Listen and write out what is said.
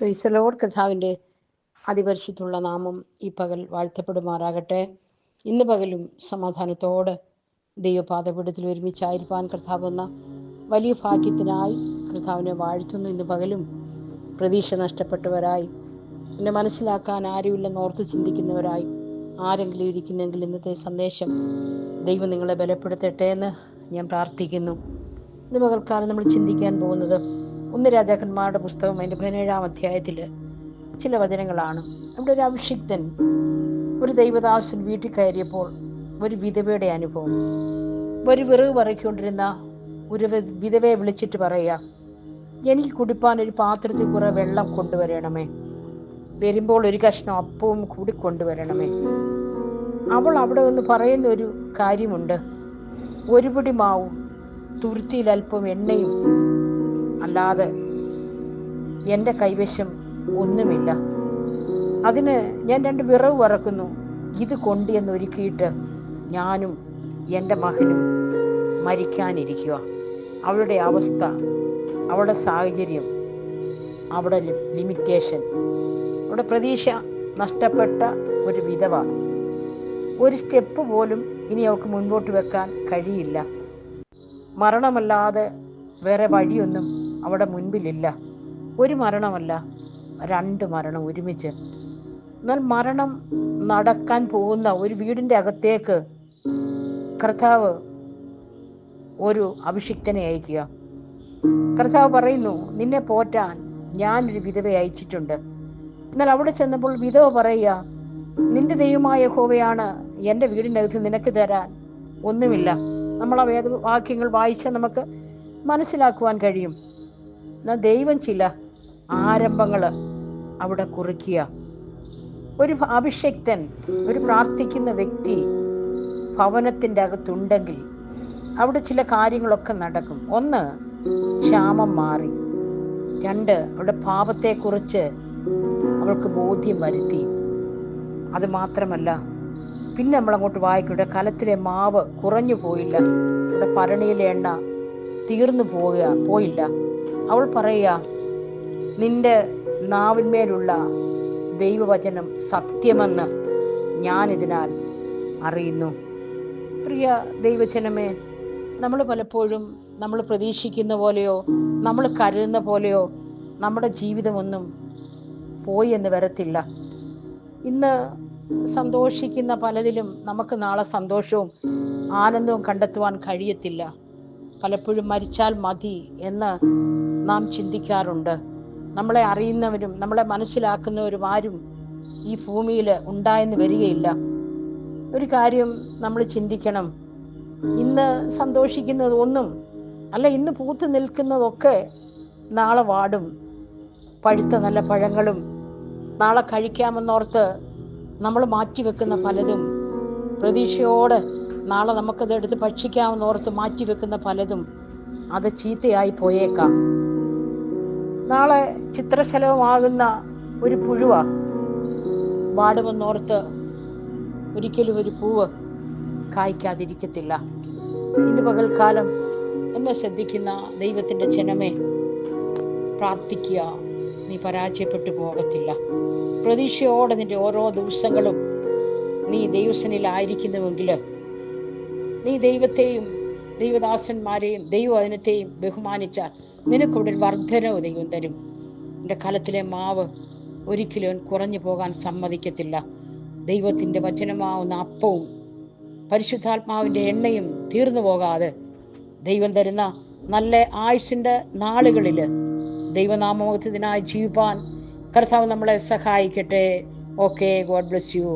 Praise the Lord. കർത്താവിൻ്റെ അതിപരിശുദ്ധമുള്ള നാമം ഈ പകൽ വാഴ്ത്തപ്പെടുമാറാകട്ടെ. ഇന്ന് പകലും സമാധാനത്തോടെ ദൈവപാദപീഠത്തിൽ ഒരുമിച്ചായിരിക്കാൻ കർത്താവ് എന്ന വലിയ ഭാഗ്യത്തിനായി കർത്താവിനെ വാഴ്ത്തുന്നു. ഇന്ന് പകലും പ്രതീക്ഷ നഷ്ടപ്പെട്ടവരായി, എന്നെ മനസ്സിലാക്കാൻ ആരുമില്ലെന്ന് ഓർത്ത് ചിന്തിക്കുന്നവരായി ആരെങ്കിലും ഇരിക്കുന്നെങ്കിൽ ഇന്നത്തെ സന്ദേശം ദൈവം നിങ്ങളെ ബലപ്പെടുത്തട്ടെ എന്ന് ഞാൻ പ്രാർത്ഥിക്കുന്നു. ഇന്ന് പകൽക്കാലം നമ്മൾ ചിന്തിക്കാൻ പോകുന്നത് 1 രാജാക്കന്മാരുടെ പുസ്തകം അതിൻ്റെ 17-ാം അധ്യായത്തിൽ ചില വചനങ്ങളാണ്. അവിടെ ഒരു അഭിഷിക്തൻ, ഒരു ദൈവദാസൻ വീട്ടിൽ കയറിയപ്പോൾ ഒരു വിധവയുടെ അനുഭവം. ഒരു വിറക് പറക്കിക്കൊണ്ടിരുന്ന ഒരു വിധവയെ വിളിച്ചിട്ട് പറയുക, എനിക്ക് കുടിപ്പാൻ ഒരു പാത്രത്തിൽ കുറെ വെള്ളം കൊണ്ടുവരണമേ, വരുമ്പോൾ ഒരു കഷ്ണം അപ്പവും കൂടി കൊണ്ടുവരണമേ. അവൾ അവിടെ ഒന്ന് പറയുന്ന ഒരു കാര്യമുണ്ട്, ഒരു പിടി മാവും തുരുത്തിയിൽ അല്പം എണ്ണയും അല്ലാതെ എൻ്റെ കൈവശം ഒന്നുമില്ല. അതിന് ഞാൻ 2 വിറക് വറക്കുന്നു, ഇത് കൊണ്ടുവന്ന് ഒരുക്കിയിട്ട് ഞാനും എൻ്റെ മകനും മരിക്കാനിരിക്കുക. അവളുടെ അവസ്ഥ, അവളുടെ സാഹചര്യം, അവിടെ ലിമിറ്റേഷൻ, അവിടെ പ്രതീക്ഷ നഷ്ടപ്പെട്ട ഒരു വിധവ. ഒരു സ്റ്റെപ്പ് പോലും ഇനി അവൾക്ക് മുൻപോട്ട് വെക്കാൻ കഴിയില്ല. മരണമല്ലാതെ വേറെ വഴിയൊന്നും അവിടെ മുൻപിലില്ല. ഒരു മരണമല്ല, 2 മരണം ഒരുമിച്ച്. എന്നാൽ മരണം നടക്കാൻ പോകുന്ന ഒരു വീടിൻ്റെ അകത്തേക്ക് കർത്താവ് ഒരു അഭിഷിക്തനെ അയക്കുക. കർത്താവ് പറയുന്നു, നിന്നെ പോറ്റാൻ ഞാനൊരു വിധവയെ അയച്ചിട്ടുണ്ട്. എന്നാൽ അവിടെ ചെന്നപ്പോൾ വിധവ പറയുക, നിന്റെ ദൈവമായ യഹോവയാണ് എൻ്റെ വീടിനകത്ത് നിനക്ക് തരാൻ ഒന്നുമില്ല. നമ്മൾ ആ വേദവാക്യങ്ങൾ വായിച്ചാൽ നമുക്ക് മനസ്സിലാക്കുവാൻ കഴിയും. എന്നാൽ ദൈവം ചില ആരംഭങ്ങൾ അവിടെ കുറിക്കുക. ഒരു അഭിഷക്തൻ, ഒരു പ്രാർത്ഥിക്കുന്ന വ്യക്തി ഭവനത്തിൻ്റെ അകത്തുണ്ടെങ്കിൽ അവിടെ ചില കാര്യങ്ങളൊക്കെ നടക്കും. 1, ക്ഷാമം മാറി. 2, അവളുടെ പാപത്തെക്കുറിച്ച് അവൾക്ക് ബോധ്യം വരുത്തി. അത് മാത്രമല്ല, പിന്നെ നമ്മളങ്ങോട്ട് വായിക്കൂടെ, കലത്തിലെ മാവ് കുറഞ്ഞു പോയില്ല, അവിടെ ഭരണിയിലെ എണ്ണ തീർന്നു പോയില്ല. അവൾ പറയുക, നിന്റെ നാവിന്മേലുള്ള ദൈവവചനം സത്യമെന്ന് ഞാനിതിനാൽ അറിയുന്നു. പ്രിയ ദൈവജനമേ, നമ്മൾ പലപ്പോഴും നമ്മൾ പ്രതീക്ഷിക്കുന്ന പോലെയോ നമ്മൾ കരുതുന്ന പോലെയോ നമ്മുടെ ജീവിതമൊന്നും പോയി എന്ന് വരത്തില്ല. ഇന്ന് സന്തോഷിക്കുന്ന പലതിലും നമുക്ക് നാളെ സന്തോഷവും ആനന്ദവും കണ്ടെത്തുവാൻ കഴിയത്തില്ല. പലപ്പോഴും മരിച്ചാൽ മതി എന്ന് നാം ചിന്തിക്കാറുണ്ട്. നമ്മളെ അറിയുന്നവരും നമ്മളെ മനസ്സിലാക്കുന്നവരും ആരും ഈ ഭൂമിയിൽ ഉണ്ടായെന്ന് വരികയില്ല. ഒരു കാര്യം നമ്മൾ ചിന്തിക്കണം, ഇന്ന് സന്തോഷിക്കുന്നത് ഒന്നും അല്ല, ഇന്ന് പൂത്ത് നിൽക്കുന്നതൊക്കെ നാളെ വാടും. പഴുത്ത നല്ല പഴങ്ങളും നാളെ കഴിക്കാമെന്നോർത്ത് നമ്മൾ മാറ്റിവെക്കുന്ന പലതും, പ്രതീക്ഷയോടെ നാളെ നമുക്കത് എടുത്ത് ഭക്ഷിക്കാമെന്നോർത്ത് മാറ്റിവെക്കുന്ന പലതും അത് ചീത്തയായി പോയേക്കാം. നാളെ ചിത്രശലഭമാകുന്ന ഒരു പുഴുവ വാടുമെന്നോർത്ത് ഒരിക്കലും ഒരു പൂവ് കായ്ക്കാതിരിക്കത്തില്ല. ഇന്ന് പകൽക്കാലം എന്നെ ശ്രദ്ധിക്കുന്ന ദൈവത്തിൻ്റെ ജനമേ, പ്രാർത്ഥിക്കുക, നീ പരാജയപ്പെട്ടു പോകത്തില്ല. പ്രതീക്ഷയോടെ നിന്റെ ഓരോ ദിവസങ്ങളും നീ ദൈവസനിലായിരിക്കുന്നുവെങ്കിൽ, നീ ദൈവത്തെയും ദൈവദാസന്മാരെയും ദൈവവചനത്തെയും ബഹുമാനിച്ചാൽ നിനക്കിവിടെ വർദ്ധനവ് ദൈവം തരും. എൻ്റെ കലത്തിലെ മാവ് ഒരിക്കലും കുറഞ്ഞു പോകാൻ സമ്മതിക്കത്തില്ല. ദൈവത്തിൻ്റെ വചനമാവുന്ന അപ്പവും പരിശുദ്ധാത്മാവിൻ്റെ എണ്ണയും തീർന്നു പോകാതെ ദൈവം തരുന്ന നല്ല ആയുസ്സിൻ്റെ നാളുകളിൽ ദൈവനാമോഹത്തിനായി ജീവിപ്പാൻ കർത്താവ് നമ്മളെ സഹായിക്കട്ടെ. Okay, God bless you.